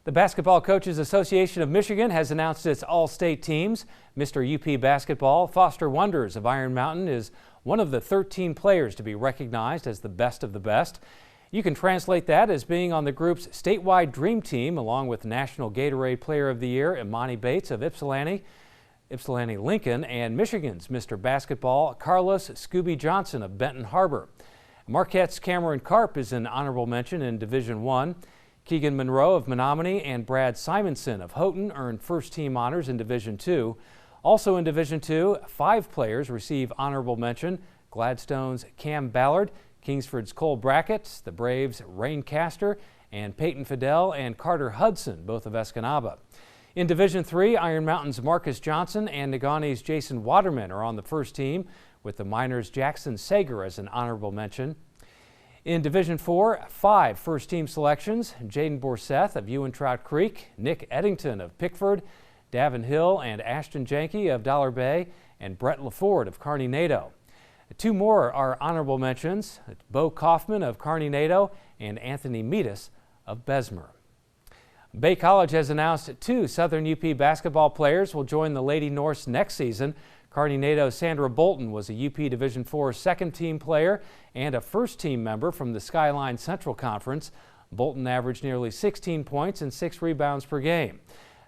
The Basketball Coaches Association of Michigan has announced its all-state teams. Mr. UP Basketball, Foster Wonders of Iron Mountain, is one of the 13 players to be recognized as the best of the best. You can translate that as being on the group's statewide dream team, along with National Gatorade Player of the Year Imani Bates of Ypsilanti Lincoln, and Michigan's Mr. Basketball, Carlos Scooby Johnson of Benton Harbor. Marquette's Cameron Karp is an honorable mention in Division I. Keegan Monroe of Menominee and Brad Simonson of Houghton earned first-team honors in Division II. Also in Division II, 5 players receive honorable mention: Gladstone's Cam Ballard, Kingsford's Cole Brackett, the Braves' Rain Castor, and Peyton Fidel and Carter Hudson, both of Escanaba. In Division III, Iron Mountain's Marcus Johnson and Negaunee Jason Waterman are on the first team, with the Miners' Jackson Sager as an honorable mention. In Division IV, 5 first-team selections: Jaden Borseth of Ewan-Trout Creek, Nick Eddington of Pickford, Davin Hill and Ashton Janke of Dollar Bay, and Brett LaFord of Kearney-Nadeau. 2 more are honorable mentions: Bo Kaufman of Kearney-Nadeau and Anthony Meadus of Bessemer. Bay College has announced 2 Southern UP basketball players will join the Lady Norse next season. Kearney-Nadeau's Sandra Bolton was a UP Division IV second-team player and a first-team member from the Skyline Central Conference. Bolton averaged nearly 16 points and 6 rebounds per game.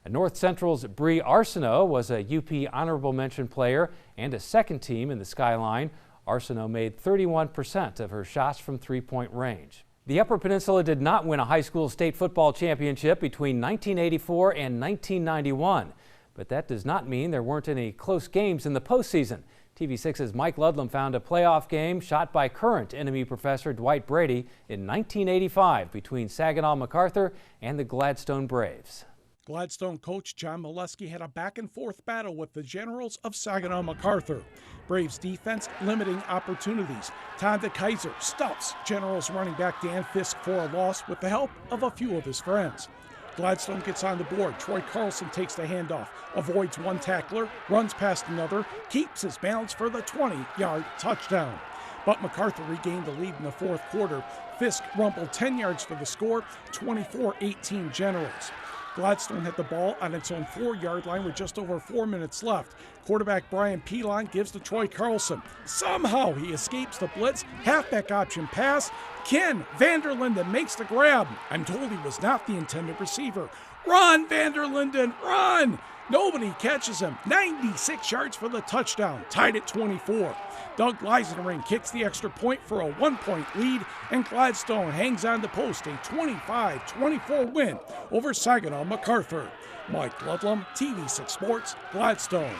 North Central's Bree Arsenault was a UP honorable mention player and a second team in the Skyline. Arsenault made 31% of her shots from three-point range. The Upper Peninsula did not win a high school state football championship between 1984 and 1991. But that does not mean there weren't any close games in the postseason. TV6's Mike Ludlam found a playoff game shot by current enemy professor Dwight Brady in 1985 between Saginaw MacArthur and the Gladstone Braves. Gladstone coach John Molesky had a back-and-forth battle with the Generals of Saginaw MacArthur. Braves defense limiting opportunities. Tom DeKaiser stuffs Generals running back Dan Fisk for a loss with the help of a few of his friends. Gladstone gets on the board. Troy Carlson takes the handoff, avoids one tackler, runs past another, keeps his balance for the 20-yard touchdown. But MacArthur regained the lead in the fourth quarter. Fisk rumbled 10 yards for the score, 24-18 Generals. Gladstone had the ball on its own 4-yard line with just over 4 minutes left. Quarterback Brian Pilon gives to Troy Carlson. Somehow he escapes the blitz. Halfback option pass. Ken Vanderlinden makes the grab. I'm told he was not the intended receiver. Run, Vanderlinden, run! Nobody catches him. 96 yards for the touchdown, tied at 24. Doug Leisenring kicks the extra point for a 1-point lead, and Gladstone hangs on to post a 25-24 win over Saginaw MacArthur. Mike Ludlam, TV6 Sports, Gladstone.